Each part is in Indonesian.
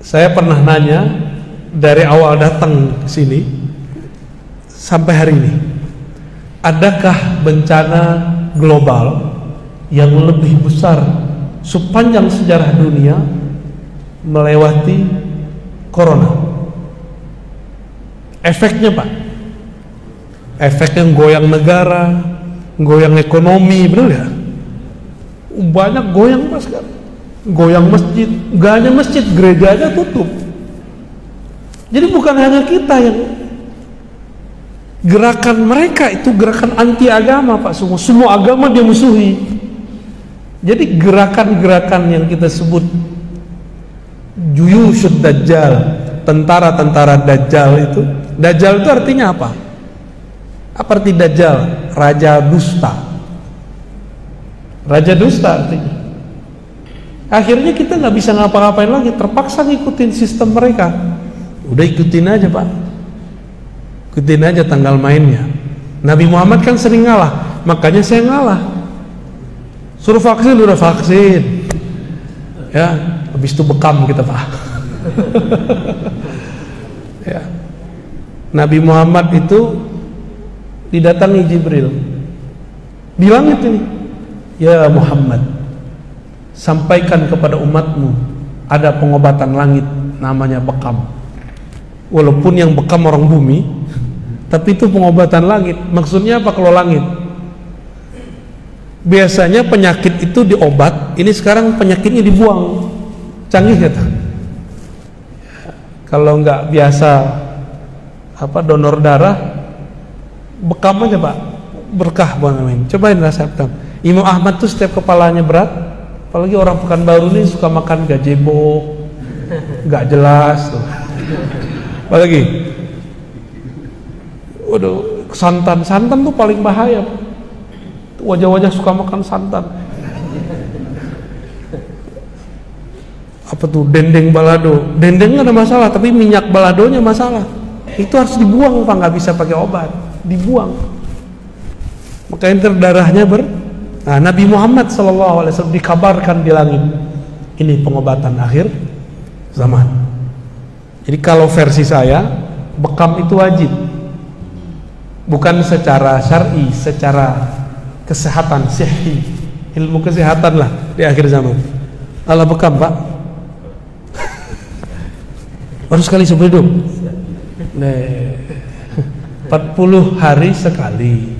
Saya pernah nanya dari awal datang ke sini sampai hari ini, adakah bencana global yang lebih besar sepanjang sejarah dunia melewati corona? Efeknya Pak, efeknya goyang negara, goyang ekonomi, benar ya? Banyak goyang Pak sekarang. Goyang masjid, gak hanya masjid, gereja aja tutup. Jadi bukan hanya kita yang gerakan mereka itu gerakan anti agama Pak, semua agama dia musuhi. Jadi gerakan-gerakan yang kita sebut juyushud dajjal, tentara-tentara dajjal itu, dajjal itu artinya apa? Apa arti dajjal? Raja dusta. Raja dusta artinya. Akhirnya kita nggak bisa ngapa-ngapain lagi, terpaksa ngikutin sistem mereka. Udah ikutin aja Pak, ikutin aja tanggal mainnya. Nabi Muhammad kan sering ngalah, makanya saya ngalah. Suruh vaksin, udah vaksin ya, habis itu bekam kita Pak. Ya. Nabi Muhammad itu didatangi Jibril, bilang itu nih, ya Muhammad, sampaikan kepada umatmu ada pengobatan langit namanya bekam. Walaupun yang bekam orang bumi, tapi itu pengobatan langit. Maksudnya apa kalau langit? Biasanya penyakit itu diobat, ini sekarang penyakitnya dibuang. Canggih kata. Kalau nggak biasa donor darah, bekam aja Pak, berkah banget. Cobain rasakan. Imam Ahmad tuh setiap kepalanya berat, apalagi orang Pekanbaru ini suka makan gazebo, nggak jelas tuh. Apalagi, waduh, santan tuh paling bahaya. Wajah-wajah suka makan santan. Apa tuh dendeng balado? Dendeng nggak ada masalah, tapi minyak baladonya masalah. Itu harus dibuang Pak, nggak bisa pakai obat, dibuang. Makanya darahnya Nah, Nabi Muhammad SAW dikabarkan di langit, ini pengobatan akhir zaman. Jadi kalau versi saya, bekam itu wajib, bukan secara syar'i, secara kesehatan, sihhi, ilmu kesehatan lah di akhir zaman. Allah bekam Pak, baru sekali seumur hidup, 40 hari sekali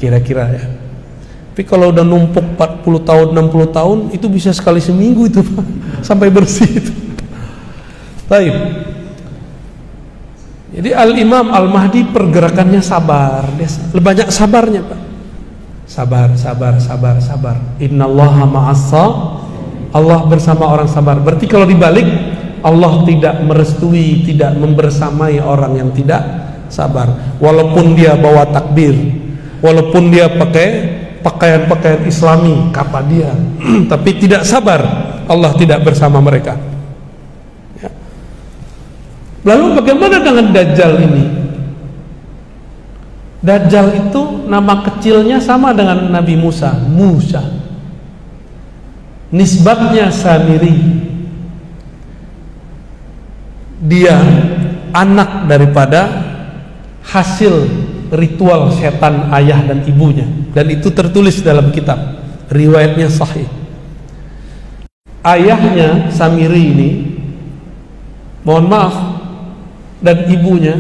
kira-kira ya. Tapi kalau udah numpuk 40 tahun, 60 tahun, itu bisa sekali seminggu itu Pak, sampai bersih itu. Baik. Jadi Al-Imam Al-Mahdi pergerakannya sabar, dia banyak sabarnya Pak. Sabar. Innallaha ma'assa, Allah bersama orang sabar. Berarti kalau dibalik, Allah tidak merestui, tidak membersamai orang yang tidak sabar. Walaupun dia bawa takbir, walaupun dia pakai pakaian-pakaian Islami, kata dia, tapi tidak sabar, Allah tidak bersama mereka. Ya. Lalu bagaimana dengan Dajjal ini? Dajjal itu nama kecilnya sama dengan Nabi Musa, nisbatnya Samiri. Dia anak daripada hasil ritual setan ayah dan ibunya, dan itu tertulis dalam kitab, riwayatnya sahih. Ayahnya Samiri ini, mohon maaf, dan ibunya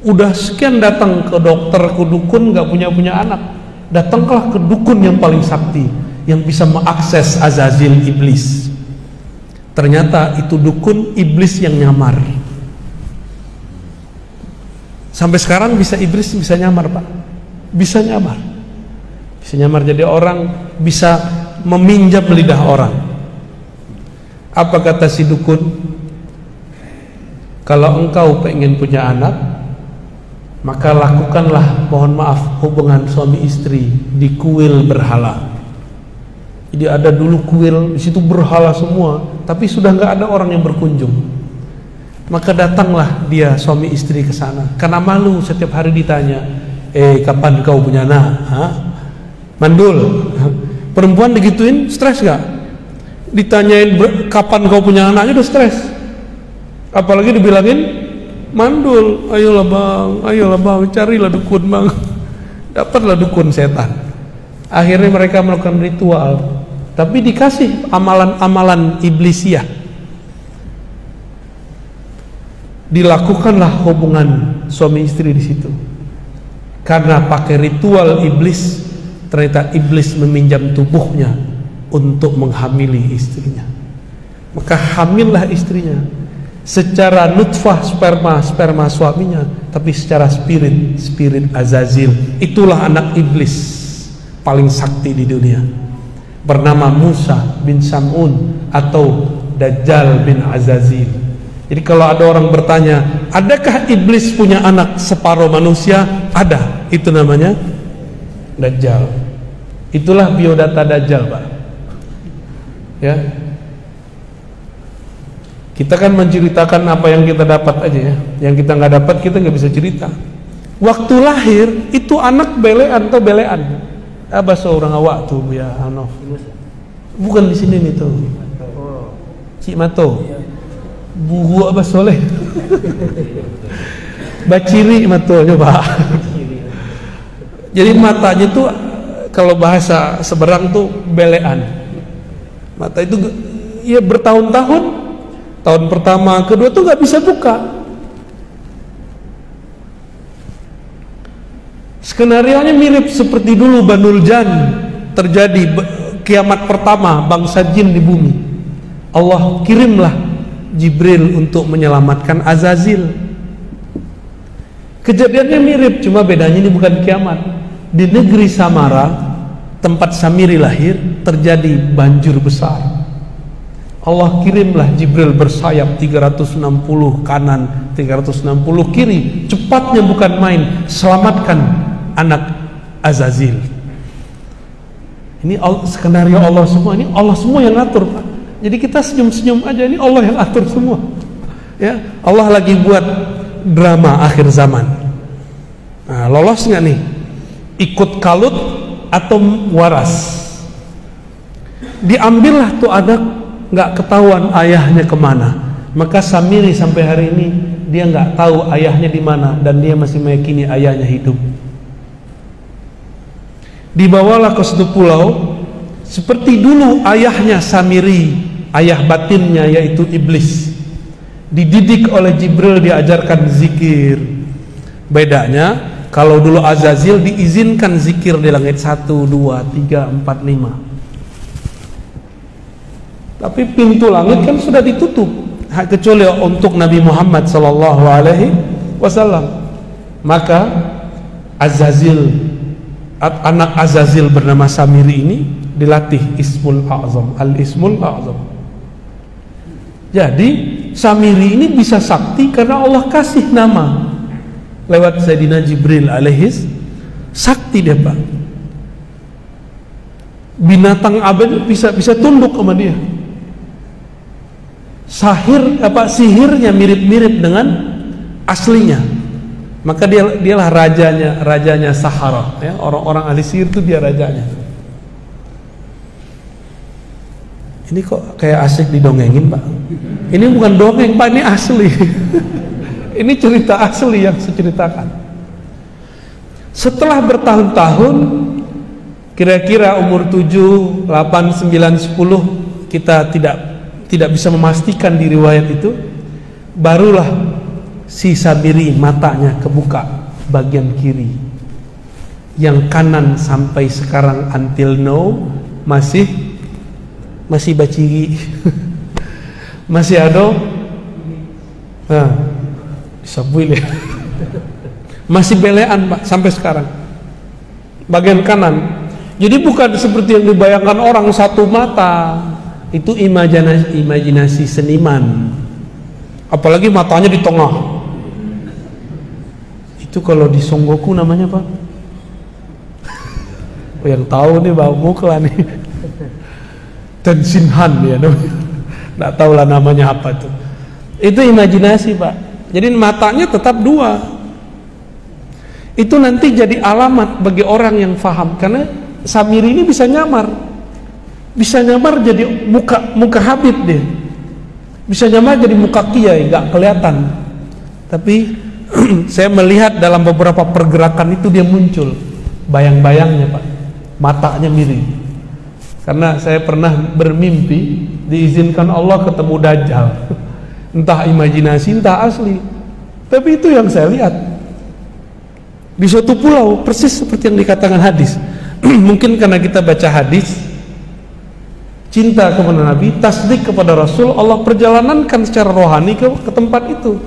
udah sekian datang ke dokter, ke dukun, nggak punya anak. Datanglah ke dukun yang paling sakti, yang bisa mengakses Azazil iblis. Ternyata itu dukun iblis yang nyamar. Sampai sekarang iblis bisa nyamar Pak, bisa nyamar jadi orang, bisa meminjam lidah orang. Apa kata si dukun? Kalau engkau pengen punya anak, maka lakukanlah, mohon maaf, hubungan suami istri di kuil berhala. Jadi ada dulu kuil, di situ berhala semua, tapi sudah nggak ada orang yang berkunjung. Maka datanglah dia suami istri ke sana, karena malu setiap hari ditanya, kapan kau punya anak? Mandul. Perempuan digituin stres gak? Ditanyain kapan kau punya anak, udah stres. Apalagi dibilangin mandul, ayolah bang, carilah dukun bang. Dapatlah dukun setan. Akhirnya mereka melakukan ritual, tapi dikasih amalan-amalan iblisiah. Dilakukanlah hubungan suami istri di situ. Karena pakai ritual iblis, ternyata iblis meminjam tubuhnya untuk menghamili istrinya. Maka hamillah istrinya secara nutfah sperma suaminya, tapi secara spirit Azazil. Itulah anak iblis paling sakti di dunia, bernama Musa bin Sam'un atau Dajjal bin Azazil. Jadi kalau ada orang bertanya, adakah iblis punya anak separuh manusia? Ada, itu namanya Dajjal. Itulah biodata Dajjal, Pak. Ya, kita kan menceritakan apa yang kita dapat aja ya. Yang kita nggak dapat kita nggak bisa cerita. Waktu lahir itu anak belean atau belean. Apa seorang awak tuh ya Anof? Bukan di sini nih tuh. Cik Mato. Buku apa soleh? Baciri matonya Pak. Jadi matanya tuh kalau bahasa seberang tuh belean. Mata itu ya bertahun-tahun. Tahun pertama, kedua tuh nggak bisa buka. Skenarionya mirip seperti dulu Banul Jan terjadi kiamat pertama bangsa jin di bumi. Allah kirimlah Jibril untuk menyelamatkan Azazil. Kejadiannya mirip, cuma bedanya ini bukan kiamat. Di negeri Samara, tempat Samiri lahir, terjadi banjir besar. Allah kirimlah Jibril bersayap 360 kanan, 360 kiri. Cepatnya bukan main, selamatkan anak Azazil. Ini skenario Allah semua, ini Allah semua yang ngatur, Pak. Jadi kita senyum-senyum aja, ini Allah yang atur semua. Ya, Allah lagi buat drama akhir zaman. Nah, lolos nggak nih? Ikut kalut atau waras? Diambillah tuh anak, nggak ketahuan ayahnya kemana. Maka Samiri sampai hari ini dia nggak tahu ayahnya di mana dan dia masih meyakini ayahnya hidup. Dibawalah ke suatu pulau. Seperti dulu ayahnya Samiri, ayah batinnya yaitu iblis, dididik oleh Jibril, diajarkan zikir. Bedanya kalau dulu Azazil diizinkan zikir di langit 1, 2, 3, 4, 5. Tapi pintu langit kan sudah ditutup kecuali untuk Nabi Muhammad SAW. Maka Azazil, anak Azazil bernama Samiri ini dilatih Ismul A'zam, Al-Ismul A'zam. Jadi Samiri ini bisa sakti karena Allah kasih nama lewat Sayyidina Jibril alaihis sakti dia, Pak. Binatang abadi bisa tunduk sama dia. Sihirnya mirip-mirip dengan aslinya. Maka dialah rajanya Sahara ya, orang-orang ahli sihir itu dia rajanya. Ini kok kayak asik didongengin, Pak. Ini bukan dongeng, Pak, ini asli. Ini cerita asli yang saya ceritakan. Setelah bertahun-tahun, kira-kira umur 7, 8, 9, 10, kita tidak bisa memastikan di riwayat itu, barulah si Samiri matanya kebuka bagian kiri. Yang kanan sampai sekarang until now masih baciri. Masih ada disabuil ya. Masih belean, Pak, sampai sekarang bagian kanan. Jadi bukan seperti yang dibayangkan orang satu mata. Itu imajinasi seniman. Apalagi matanya di tengah. Itu kalau di Songgoku namanya, Pak. Oh, yang tahu nih Bang Mukla nih. Tenshinhan ya namanya. Nggak tahu lah namanya apa tuh. Itu imajinasi, Pak. Jadi matanya tetap dua. Itu nanti jadi alamat bagi orang yang faham, karena Samiri ini bisa nyamar jadi muka Habib dia. Bisa nyamar jadi muka kiai, nggak kelihatan. Tapi saya melihat dalam beberapa pergerakan itu dia muncul bayang-bayangnya Pak, matanya miring. Karena saya pernah bermimpi diizinkan Allah ketemu Dajjal, entah imajinasi entah asli, tapi itu yang saya lihat di suatu pulau, persis seperti yang dikatakan hadis. Mungkin karena kita baca hadis, cinta kepada Nabi, tasdik kepada Rasul, Allah perjalanankan secara rohani ke tempat itu.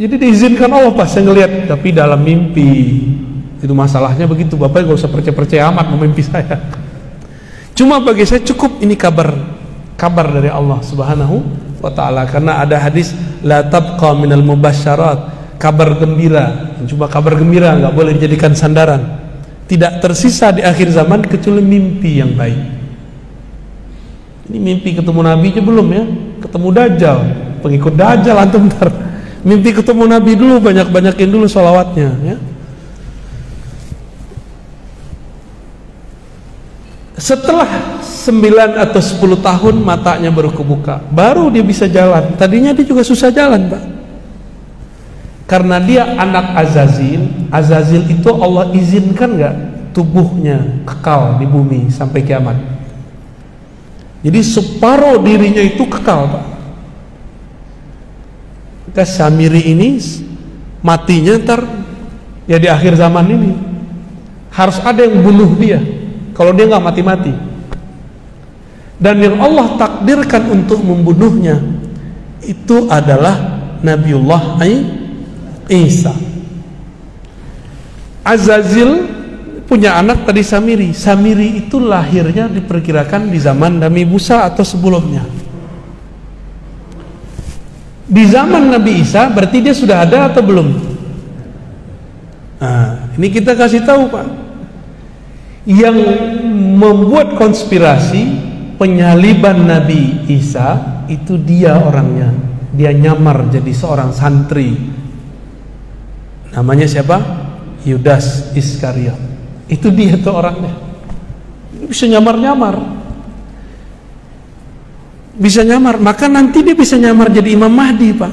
Jadi diizinkan Allah pas saya ngelihat, tapi dalam mimpi. Itu masalahnya begitu, Bapak gak usah percaya amat memimpi saya. Cuma bagi saya cukup ini kabar dari Allah Subhanahu wa ta'ala. Karena ada hadis la tabqa minal mubasyarat, kabar gembira. Cuma kabar gembira nggak boleh dijadikan sandaran. Tidak tersisa di akhir zaman kecuali mimpi yang baik. Ini mimpi ketemu Nabi aja belum ya, ketemu Dajjal, pengikut Dajjal antum ntar. Mimpi ketemu Nabi dulu, banyak-banyakin dulu sholawatnya ya. Setelah 9 atau 10 tahun matanya baru kebuka, baru dia bisa jalan. Tadinya dia juga susah jalan Pak, karena dia anak Azazil. Azazil itu Allah izinkan nggak tubuhnya kekal di bumi sampai kiamat. Jadi separuh dirinya itu kekal Pak. Maka Samiri ini matinya ntar ya di akhir zaman ini harus ada yang bunuh dia kalau dia nggak mati-mati. Dan yang Allah takdirkan untuk membunuhnya itu adalah Nabiullah Isa. Azazil punya anak tadi Samiri. Samiri itu lahirnya diperkirakan di zaman Nabi Musa atau sebelumnya. Di zaman Nabi Isa berarti dia sudah ada atau belum? Nah, ini kita kasih tahu Pak. Yang membuat konspirasi penyaliban Nabi Isa itu dia orangnya. Dia nyamar jadi seorang santri. Namanya siapa? Yudas Iskariot. Itu dia tuh orangnya. Bisa nyamar-nyamar. Bisa nyamar, maka nanti dia bisa nyamar jadi Imam Mahdi Pak.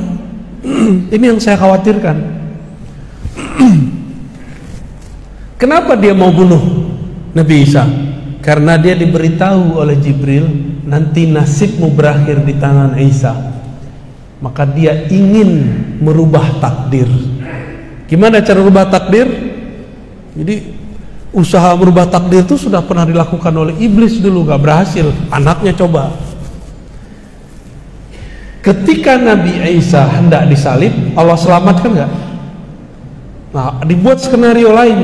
Ini yang saya khawatirkan. Kenapa dia mau bunuh Nabi Isa? Karena dia diberitahu oleh Jibril nanti nasibmu berakhir di tangan Isa. Maka dia ingin merubah takdir. Gimana cara merubah takdir? Jadi usaha merubah takdir itu sudah pernah dilakukan oleh iblis dulu, gak berhasil. Anaknya coba. Ketika Nabi Isa hendak disalib, Allah selamatkan gak? Nah, dibuat skenario lain.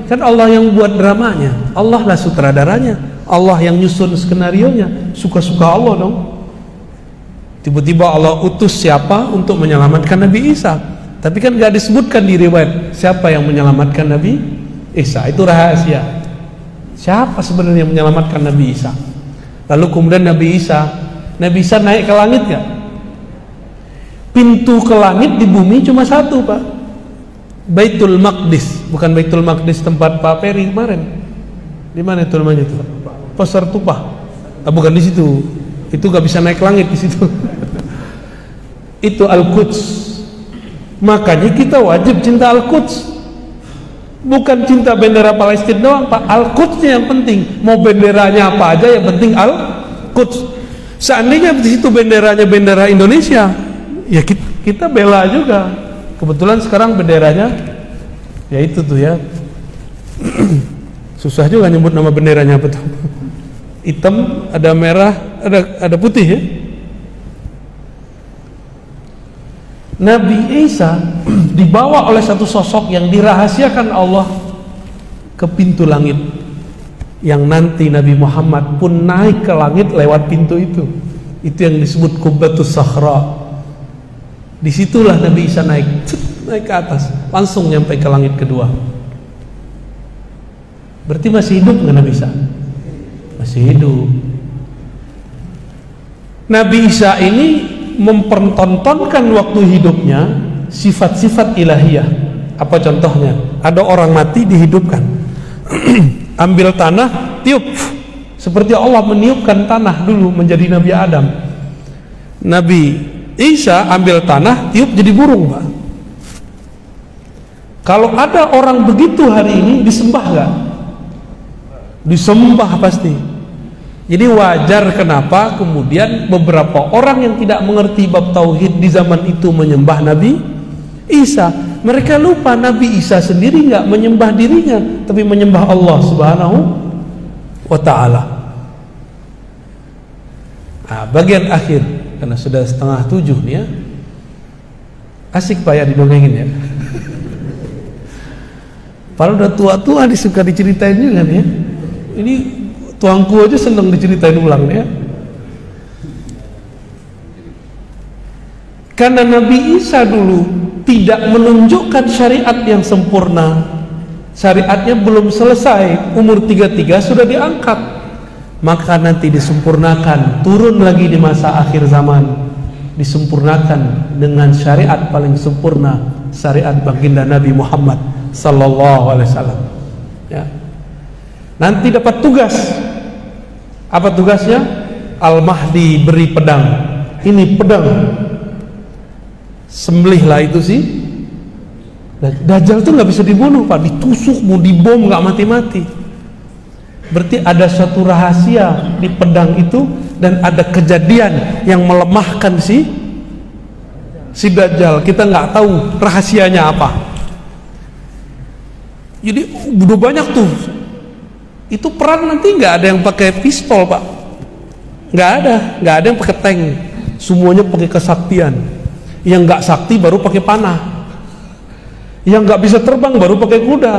Kan Allah yang buat dramanya, Allah lah sutradaranya, Allah yang nyusun skenarionya. Suka-suka Allah dong. Tiba-tiba Allah utus siapa untuk menyelamatkan Nabi Isa. Tapi kan gak disebutkan di riwayat siapa yang menyelamatkan Nabi Isa. Itu rahasia. Siapa sebenarnya yang menyelamatkan Nabi Isa? Lalu kemudian Nabi Isa naik ke langit gak? Pintu ke langit di bumi cuma satu Pak, Baitul Maqdis. Bukan Baitul Maqdis tempat Pak Peri kemarin. Di mana itu namanya itu? Pasar Tupah. Bukan di situ. Itu gak bisa naik langit di situ. Itu Al-Quds. Makanya kita wajib cinta Al-Quds. Bukan cinta bendera Palestina doang Pak, Al-Qudsnya yang penting. Mau benderanya apa aja yang penting Al-Quds. Seandainya di situ benderanya bendera Indonesia, ya kita bela juga. Kebetulan sekarang benderanya ya itu tuh ya. Susah juga nyebut nama benderanya apa tuh. Hitam, ada merah, ada putih ya. Nabi Isa dibawa oleh satu sosok yang dirahasiakan Allah ke pintu langit, yang nanti Nabi Muhammad pun naik ke langit lewat pintu itu. Itu yang disebut Qubbatus Sakhra. Disitulah Nabi Isa naik ke atas, langsung nyampe ke langit kedua. Berarti masih hidup nggak Nabi Isa? Masih hidup. Nabi Isa ini mempertontonkan waktu hidupnya sifat-sifat ilahiyah. Apa contohnya? Ada orang mati dihidupkan. Ambil tanah, tiup, Seperti Allah meniupkan tanah dulu menjadi Nabi Adam. Nabi Isa ambil tanah, tiup jadi burung, Pak. Kalau ada orang begitu hari ini, disembah nggak? Disembah pasti. Jadi wajar kenapa kemudian beberapa orang yang tidak mengerti bab tauhid di zaman itu menyembah Nabi Isa. Mereka lupa Nabi Isa sendiri nggak menyembah dirinya, tapi menyembah Allah Subhanahu wa ta'ala. Nah, bagian akhir, karena sudah 6:30 nih ya. Asik Pak ya didongengin ya. Padahal udah tua-tua disuka diceritain juga nih ya. Ini tuangku aja seneng diceritain ulang nih ya. Karena Nabi Isa dulu tidak menunjukkan syariat yang sempurna. Syariatnya belum selesai, umur 33 sudah diangkat. Maka nanti disempurnakan, turun lagi di masa akhir zaman, disempurnakan dengan syariat paling sempurna, syariat baginda Nabi Muhammad sallallahu alaihi wasallam. Ya. Nanti dapat tugas. Apa tugasnya? Al-Mahdi beri pedang. Ini pedang. Sembelihlah itu sih. Dajjal tuh nggak bisa dibunuh, Pak. Ditusuk, mau dibom nggak mati-mati. Berarti ada suatu rahasia di pedang itu, dan ada kejadian yang melemahkan si Dajjal. Kita nggak tahu rahasianya apa. Jadi udah banyak tuh. Itu perang nanti nggak ada yang pakai pistol, Pak. Nggak ada yang pakai tank. Semuanya pakai kesaktian. Yang nggak sakti baru pakai panah. Yang nggak bisa terbang baru pakai kuda.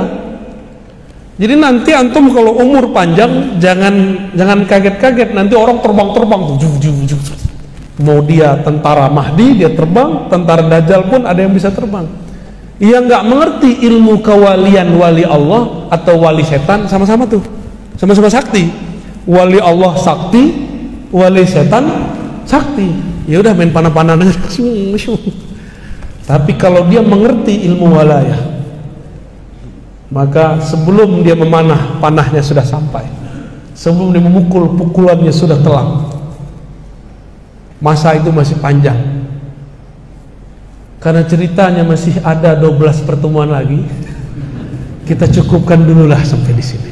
Jadi nanti antum kalau umur panjang jangan kaget-kaget, nanti orang terbang tuh. Mau dia tentara Mahdi dia terbang, tentara Dajjal pun ada yang bisa terbang. Yang nggak mengerti ilmu kewalian wali Allah atau wali setan sama-sama tuh, sama-sama sakti. Wali Allah sakti, wali setan sakti. Ya udah main panah-panahan aja. Tapi kalau dia mengerti ilmu walayah, maka sebelum dia memanah, panahnya sudah sampai. Sebelum dia memukul, pukulannya sudah telak. Masa itu masih panjang. Karena ceritanya masih ada 12 pertemuan lagi, kita cukupkan dululah sampai di sini.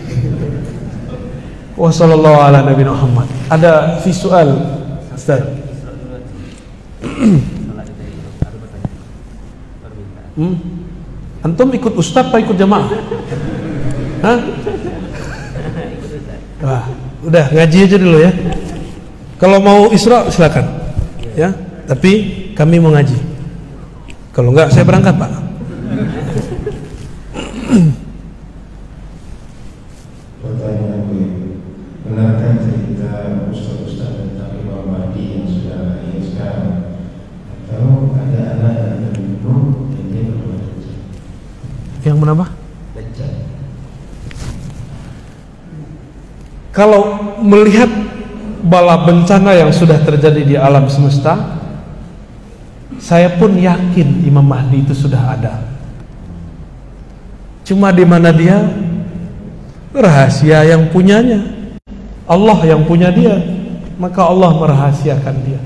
Wassallallahu ala nabiyina Muhammad. Ada visual, Ustaz. Antum ikut Ustaz apa ikut jamaah? Hah? Wah, udah ngaji aja dulu ya. Kalau mau Isra silakan. Ya, tapi kami mau ngaji. Kalau enggak saya berangkat, Pak. Pertanyaan gue, benarkah cerita ustaz-ustaz tentang Imam Mahdi yang sudah lahir sekarang, atau ada anak yang terbunuh dan dia bernama Dajjal? Yang menambah? Dajjal. Kalau melihat bala bencana yang sudah terjadi di alam semesta, saya pun yakin Imam Mahdi itu sudah ada. Cuma di mana dia? Rahasia yang punyanya. Allah yang punya dia, maka Allah merahasiakan dia.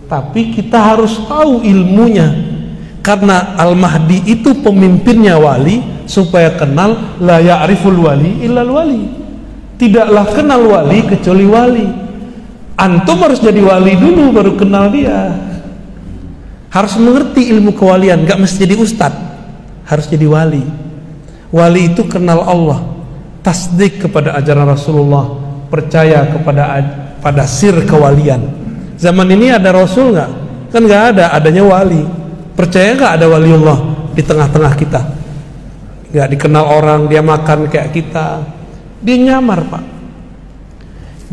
Tapi kita harus tahu ilmunya, karena Al-Mahdi itu pemimpinnya wali, supaya kenal la ya'riful wali illal wali. Tidaklah kenal wali kecuali wali. Antum harus jadi wali dulu baru kenal dia. Harus mengerti ilmu kewalian, gak mesti jadi ustad, harus jadi wali. Wali itu kenal Allah, tasdik kepada ajaran Rasulullah, percaya pada sir kewalian. Zaman ini ada Rasul nggak? Kan nggak ada, adanya wali. Percaya nggak ada waliullah di tengah-tengah kita? Nggak dikenal orang, dia makan kayak kita, dia nyamar, Pak.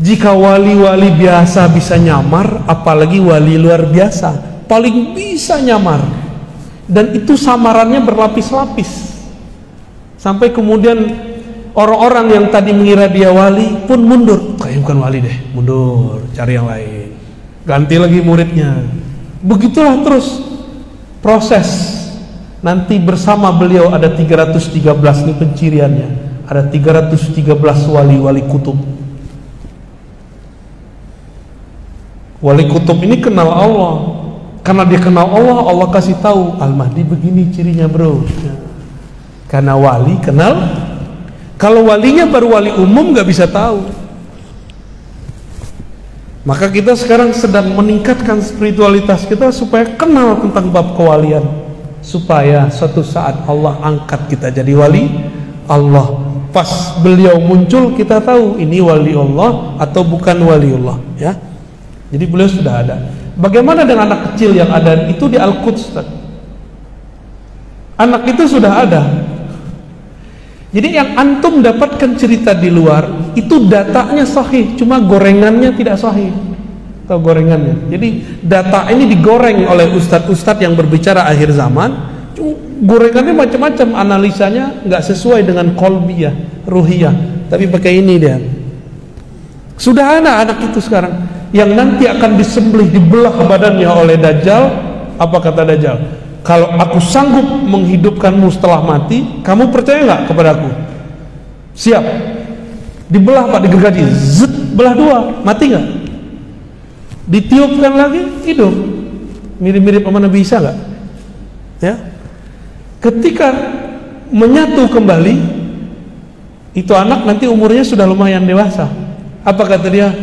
Jika wali-wali biasa bisa nyamar, apalagi wali luar biasa, paling bisa nyamar. Dan itu samarannya berlapis-lapis, sampai kemudian orang-orang yang tadi mengira dia wali pun mundur. Kayaknya bukan wali deh, mundur, cari yang lain, ganti lagi muridnya. Begitulah terus proses. Nanti bersama beliau ada 313, ini penciriannya, ada 313 wali-wali kutub. Wali kutub ini kenal Allah. Karena dia kenal Allah, Allah kasih tahu Al-Mahdi begini cirinya bro. Karena wali kenal. Kalau walinya baru wali umum nggak bisa tahu. Maka kita sekarang sedang meningkatkan spiritualitas kita supaya kenal tentang bab kewalian, supaya suatu saat Allah angkat kita jadi wali Allah. Pas beliau muncul kita tahu ini wali Allah atau bukan wali Allah, ya. Jadi beliau sudah ada. Bagaimana dengan anak kecil yang ada itu di Al-Quds? Anak itu sudah ada. Jadi yang antum dapatkan cerita di luar itu datanya sahih, cuma gorengannya tidak sahih. Atau gorengannya. Jadi data ini digoreng oleh ustadz-ustadz yang berbicara akhir zaman. Gorengannya macam-macam, analisanya nggak sesuai dengan qalbiyah, ruhiyah. Tapi pakai ini dia. Sudah ada anak itu sekarang yang nanti akan disembelih, dibelah badannya oleh Dajjal. Apa kata Dajjal? Kalau aku sanggup menghidupkanmu setelah mati, kamu percaya nggak kepada aku? Siap. Dibelah Pak, digergaji, zet, belah dua, mati nggak? Ditiupkan lagi, hidup. Mirip-mirip sama Nabi Isa nggak? Ya. Ketika menyatu kembali, itu anak nanti umurnya sudah lumayan dewasa. Apa kata dia?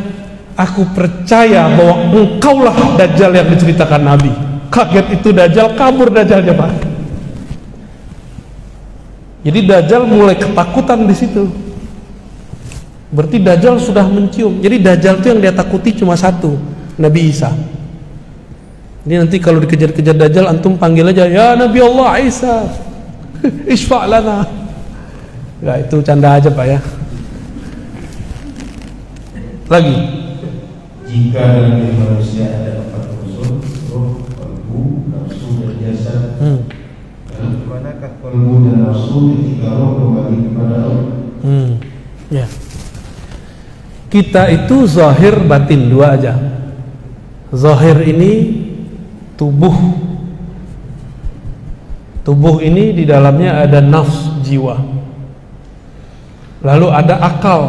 Aku percaya bahwa engkaulah Dajjal yang diceritakan Nabi. Kaget itu Dajjal, kabur Dajjalnya Pak. Jadi Dajjal mulai ketakutan di situ. Berarti Dajjal sudah mencium. Jadi Dajjal itu yang dia takuti cuma satu, Nabi Isa. Ini nanti kalau dikejar-kejar Dajjal, antum panggil aja, ya Nabi Allah Isa, isfa' lana. Ya itu canda aja Pak ya. Lagi. Jika dalam diri manusia ada 4 unsur, roh, kalbu, nafsu, dan jasad, lalu kemanakah kalbu dan nafsu ketika roh kembali kepada Allah? Ya. Kita itu zahir batin, dua aja. Zahir ini tubuh. Tubuh ini di dalamnya ada nafs, jiwa. Lalu ada akal.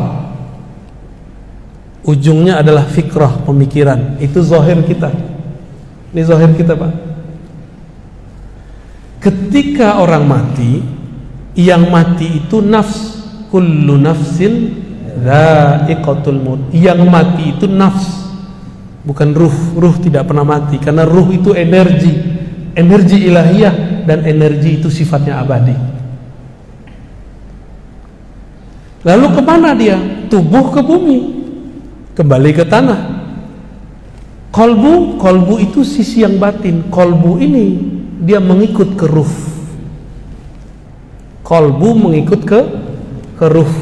Ujungnya adalah fikrah, pemikiran. Itu zahir kita. Ini zahir kita Pak. Ketika orang mati, yang mati itu nafs. Kullu nafsin dha'iqatul maut. Yang mati itu nafs, bukan ruh. Ruh tidak pernah mati, karena ruh itu energi, energi ilahiyah, dan energi itu sifatnya abadi. Lalu kemana dia? Tubuh ke bumi, kembali ke tanah. Kolbu itu sisi yang batin. Kolbu ini dia mengikut ke ruh. Kolbu mengikut ke ruh.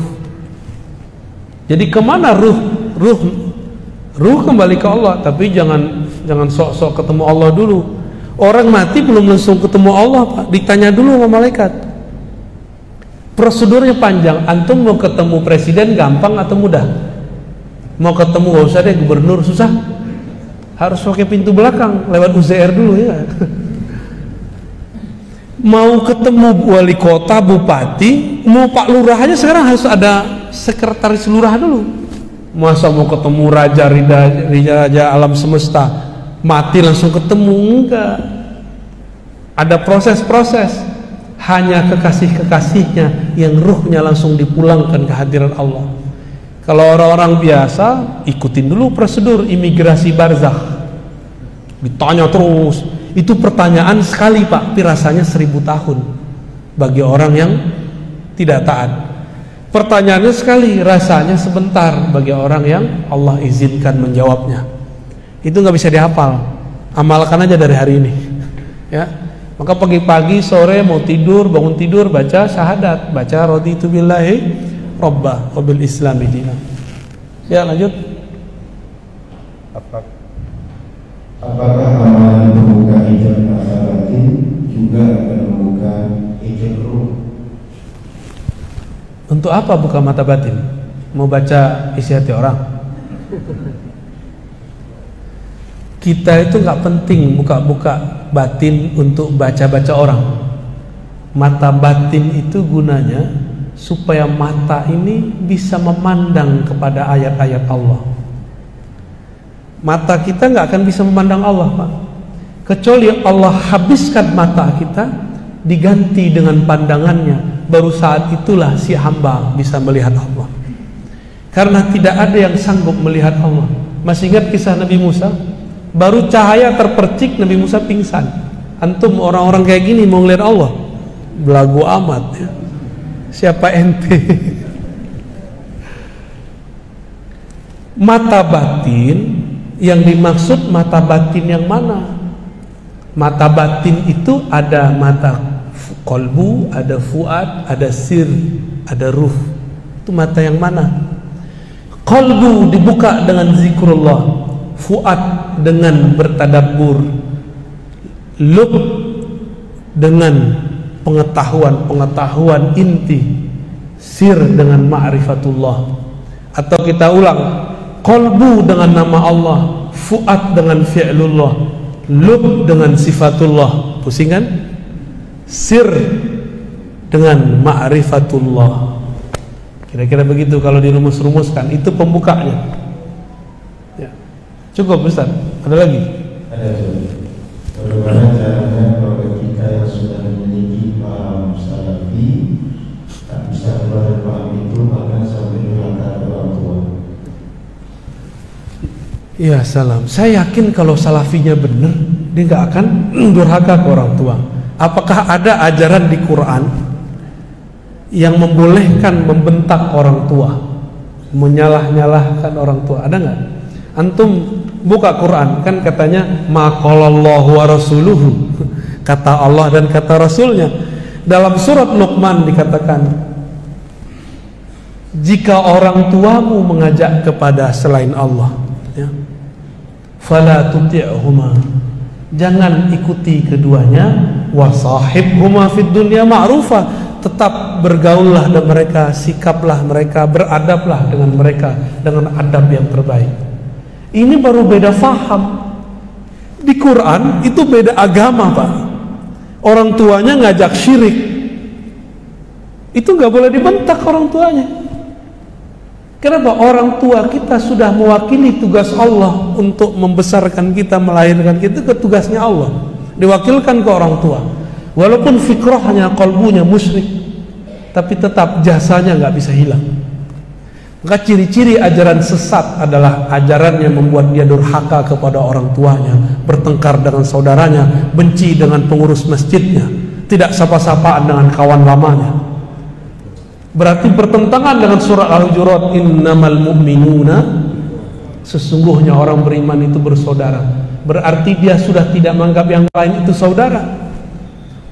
Jadi kemana ruh? Ruh kembali ke Allah. Tapi jangan sok-sok ketemu Allah dulu. Orang mati belum langsung ketemu Allah Pak. Ditanya dulu sama malaikat. Prosedurnya panjang. Antum mau ketemu presiden gampang atau mudah? Mau ketemu gak usah deh, gubernur susah. Harus pakai pintu belakang, lewat UZR dulu ya. Mau ketemu wali kota, bupati, mau Pak Lurah aja sekarang harus ada sekretaris lurah dulu. Masa mau ketemu raja alam semesta, mati langsung ketemu? Enggak. Ada proses-proses. Hanya kekasih-kekasihnya yang ruhnya langsung dipulangkan ke hadirat Allah. Kalau orang-orang biasa ikutin dulu prosedur imigrasi barzakh, ditanya terus. Itu pertanyaan sekali Pak, tapi rasanya 1000 tahun bagi orang yang tidak taat. Pertanyaannya sekali, rasanya sebentar bagi orang yang Allah izinkan menjawabnya. Itu nggak bisa dihafal. Amalkan aja dari hari ini ya. Maka pagi-pagi, sore mau tidur, bangun tidur, baca syahadat, baca raditu billahi Rabbah wa bil Islami dinan. Ya lanjut. Apakah amalan membuka hijab mata batin juga akan membuka hijab ruh? Untuk apa buka mata batin? Mau baca isi hati orang? Kita itu nggak penting buka-buka batin untuk baca-baca orang. Mata batin itu gunanya supaya mata ini bisa memandang kepada ayat-ayat Allah. Mata kita nggak akan bisa memandang Allah, Pak. Kecuali Allah habiskan mata kita, diganti dengan pandangannya, baru saat itulah si hamba bisa melihat Allah. Karena tidak ada yang sanggup melihat Allah. Masih ingat kisah Nabi Musa? Baru cahaya terpercik, Nabi Musa pingsan. Antum orang-orang kayak gini mau ngelihat Allah? Belagu amat ya. Siapa ente? Mata batin, yang dimaksud mata batin yang mana? Mata batin itu ada mata kolbu, ada fuad, ada sir, ada ruh. Itu mata yang mana? Kolbu dibuka dengan zikrullah, fuad dengan bertadabbur, lub dengan pengetahuan inti, sir dengan ma'rifatullah. Atau kita ulang, kolbu dengan nama Allah, fuad dengan fi'lullah, lub dengan sifatullah. Pusing kan? Sir dengan ma'rifatullah. Kira-kira begitu kalau dirumus-rumuskan. Itu pembukanya ya. Cukup Ustaz? Ada lagi? Ada. Bagaimana caranya kalau kita yang sudah memiliki paham salafi tak bisa keluar dari paham itu, bahkan sampai durhaka orang tua? Ya salam. Saya yakin kalau salafinya benar, dia nggak akan durhaka ke orang tua. Apakah ada ajaran di Quran yang membolehkan membentak orang tua, menyalah-nyalahkan orang tua? Ada nggak? Antum buka Quran, kan katanya maqalallahu wa rasuluhu, kata Allah dan kata Rasulnya. Dalam surat Luqman dikatakan, jika orang tuamu mengajak kepada selain Allah, ya, fala tuti'huma, jangan ikuti keduanya, wasahibhuma fid dunya ma'rufa, tetap bergaullah dengan mereka, sikaplah mereka, beradablah dengan mereka dengan adab yang terbaik. Ini baru beda faham. Di Quran itu beda agama, Pak. Orang tuanya ngajak syirik, itu nggak boleh dibentak orang tuanya. Kenapa? Orang tua kita sudah mewakili tugas Allah untuk membesarkan kita, melahirkan kita, ke tugasnya Allah, diwakilkan ke orang tua. Walaupun fikrahnya, kalbunya musyrik, tapi tetap jasanya nggak bisa hilang. Maka ciri-ciri ajaran sesat adalah ajaran yang membuat dia durhaka kepada orang tuanya, bertengkar dengan saudaranya, benci dengan pengurus masjidnya, tidak sapa-sapaan dengan kawan lamanya. Berarti bertentangan dengan surat Al-Hujurat, innamal mu'minuna, sesungguhnya orang beriman itu bersaudara. Berarti dia sudah tidak menganggap yang lain itu saudara.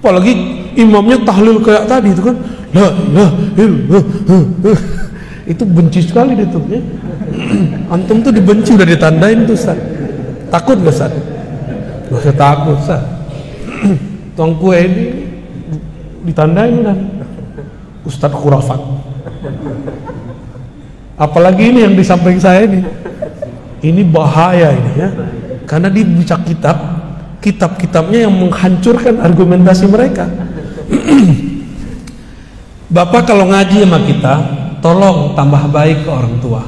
Apalagi imamnya tahlil kayak tadi itu kan, la ilaha illallah, itu benci sekali dia tuh ya. Antum tuh dibenci, udah ditandain tuh Ustaz. Takut gak Ustaz? Gak usah takut Ustaz. Tuang kue ini ditandain kan, Ustaz khurafat. Apalagi ini yang di samping saya ini bahaya ini ya, karena dia baca kitab-kitabnya yang menghancurkan argumentasi mereka. Bapak kalau ngaji sama kita, tolong tambah baik ke orang tua.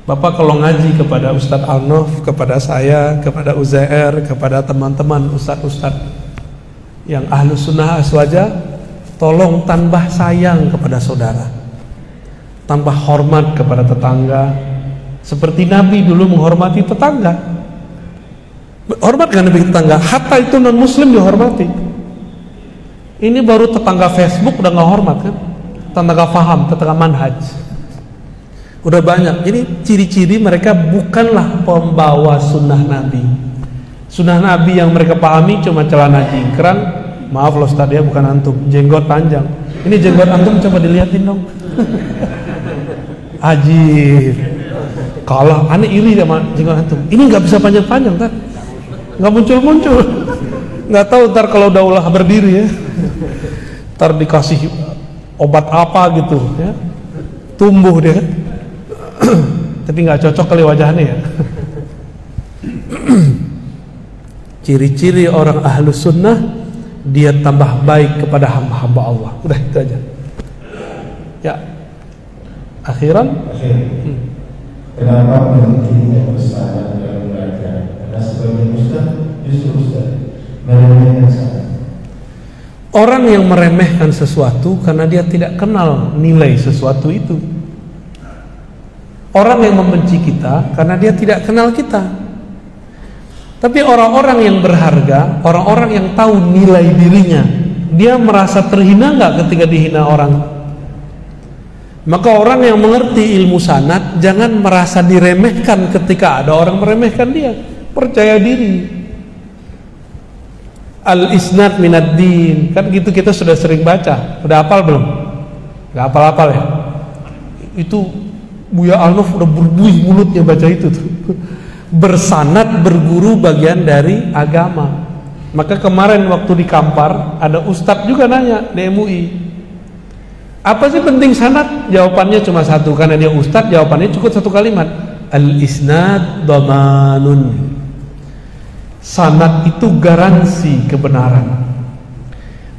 Bapak kalau ngaji kepada Ustadz Al-Nof, kepada saya, kepada Uzair, kepada teman-teman Ustadz-Ustadz yang ahlu sunnah aswaja, tolong tambah sayang kepada saudara, tambah hormat kepada tetangga, seperti Nabi dulu menghormati tetangga. Hormat kan Nabi tetangga, hatta itu non muslim dihormati. Ini baru tetangga Facebook udah nggak hormat kan, tetangga faham, tetangga manhaj, udah banyak. Ini ciri-ciri mereka bukanlah pembawa sunnah Nabi. Sunnah Nabi yang mereka pahami cuma celana jingkrang, maaf loh Ustaz ya, bukan antum, jenggot panjang. Ini jenggot antum coba dilihatin dong. Ajib, kalah, aneh iri sama jenggot antum. Ini nggak bisa panjang-panjang kan, nggak muncul-muncul. Nggak tahu ntar kalau udah ulah berdiri ya, ntar dikasih obat apa gitu ya, tumbuh dia. Tapi nggak cocok kali wajahnya ya. Ciri-ciri orang ahlu sunnah, dia tambah baik kepada hamba-hamba Allah. Udah itu aja ya. Akhiran Kenapa pentingnya bersanad dalam belajar? Karena sebagian ustaz justru meremehkan sanad. Orang yang meremehkan sesuatu karena dia tidak kenal nilai sesuatu itu. Orang yang membenci kita karena dia tidak kenal kita. Tapi orang-orang yang berharga, orang-orang yang tahu nilai dirinya, dia merasa terhina nggak ketika dihina orang? Maka orang yang mengerti ilmu sanad jangan merasa diremehkan ketika ada orang meremehkan dia. Percaya diri. Al-isnad minad din, kan gitu kita sudah sering baca. Udah hafal belum? Gak hafal-hafal ya? Itu Buya Alnof udah berbuih mulutnya baca itu tuh. Bersanad, berguru bagian dari agama. Maka kemarin waktu di Kampar ada ustadz juga nanya di MUI, apa sih penting sanad? Jawabannya cuma satu, karena dia ustadz jawabannya cukup satu kalimat, al-isnad dhamanun. Sanad itu garansi kebenaran.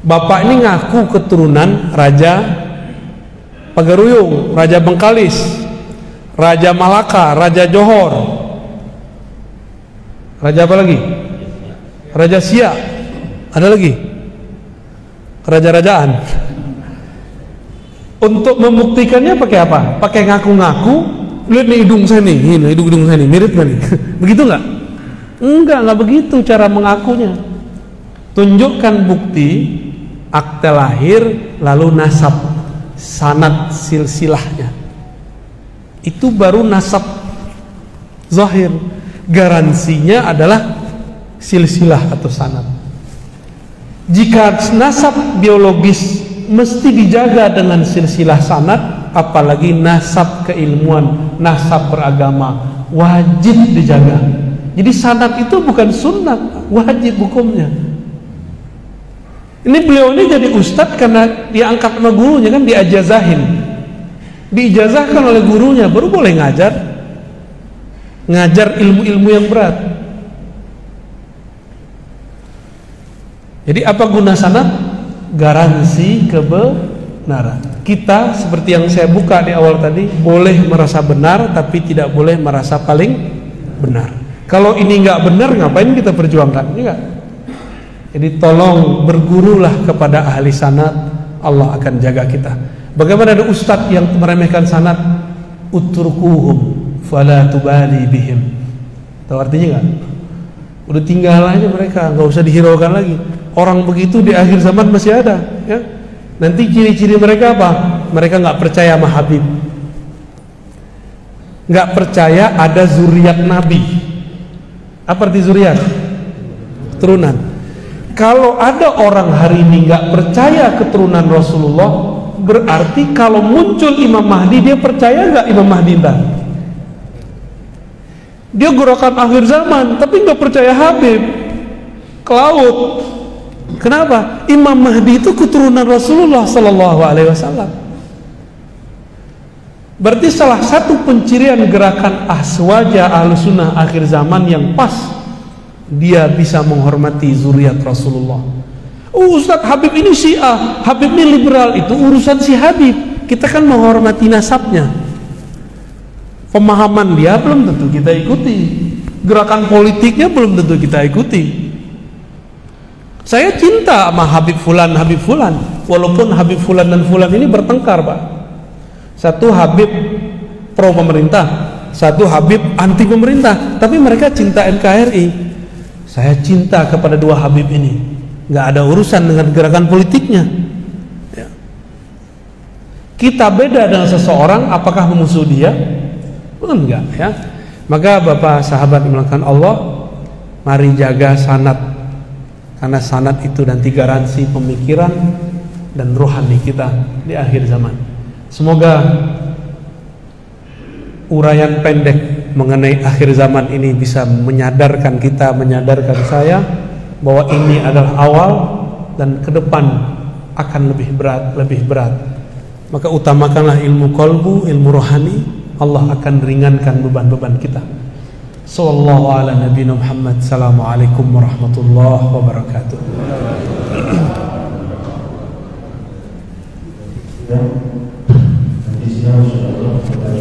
Bapak ini ngaku keturunan Raja Pagaruyung, Raja Bengkalis, Raja Malaka, Raja Johor, Raja apa lagi? Raja Siak. Ada lagi? Raja-rajaan. Untuk membuktikannya pakai apa? Pakai ngaku-ngaku. Lihat nih hidung saya nih, ini hidung saya nih, mirip nggak nih? Begitu nggak? Enggak begitu cara mengakunya. Tunjukkan bukti akte lahir, lalu nasab, sanad silsilahnya. Itu baru nasab zahir. Garansinya adalah silsilah atau sanad. Jika nasab biologis mesti dijaga dengan silsilah sanad, apalagi nasab keilmuan, nasab beragama, wajib dijaga. Jadi sanad itu bukan sunnah, wajib hukumnya. Ini beliau ini jadi ustadz karena diangkat sama gurunya, kan diajazahin, diijazahkan oleh gurunya, baru boleh ngajar ilmu-ilmu yang berat. Jadi apa guna sanad? Garansi kebenaran. Kita seperti yang saya buka di awal tadi, boleh merasa benar tapi tidak boleh merasa paling benar. Kalau ini nggak benar, ngapain kita perjuangkan? Enggak. Jadi tolong bergurulah kepada ahli sanad, Allah akan jaga kita. Bagaimana ada ustadz yang meremehkan sanad? Utrukuhum fala tubali bihim. Tahu artinya nggak? Udah tinggal aja mereka, nggak usah dihiraukan lagi. Orang begitu di akhir zaman masih ada, ya. Nanti ciri-ciri mereka apa? Mereka nggak percaya sama Habib, nggak percaya ada zuriat Nabi. Apa arti zuriat? Keturunan. Kalau ada orang hari ini nggak percaya keturunan Rasulullah, berarti kalau muncul Imam Mahdi, dia percaya nggak Imam Mahdi ntar? Dia gerakan akhir zaman, tapi nggak percaya Habib, ke laut. Kenapa? Imam Mahdi itu keturunan Rasulullah Sallallahu Alaihi Wasallam. Berarti salah satu pencirian gerakan aswaja Ahlussunnah akhir zaman yang pas, dia bisa menghormati zuriat Rasulullah. Ustadz Habib ini Syiah, Habib ini liberal, itu urusan si Habib. Kita kan menghormati nasabnya. Pemahaman dia belum tentu kita ikuti, gerakan politiknya belum tentu kita ikuti. Saya cinta sama Habib Fulan, walaupun Habib Fulan dan Fulan ini bertengkar, Pak. Satu Habib pro pemerintah, satu Habib anti pemerintah, tapi mereka cinta NKRI. Saya cinta kepada dua Habib ini, nggak ada urusan dengan gerakan politiknya, ya. Kita beda dengan seseorang, apakah memusuhi dia? Bukan, enggak, ya. Maka Bapak sahabat dimulakan Allah, mari jaga sanad, karena sanad itu nanti garansi pemikiran dan rohani kita di akhir zaman. Semoga uraian pendek mengenai akhir zaman ini bisa menyadarkan kita, menyadarkan saya bahwa ini adalah awal dan ke depan akan lebih berat. Maka utamakanlah ilmu qalbu, ilmu rohani, Allah akan ringankan beban-beban kita. Sallallahu ala nabiyina Muhammad. Assalamualaikum warahmatullahi wabarakatuh. Nanti siang sudah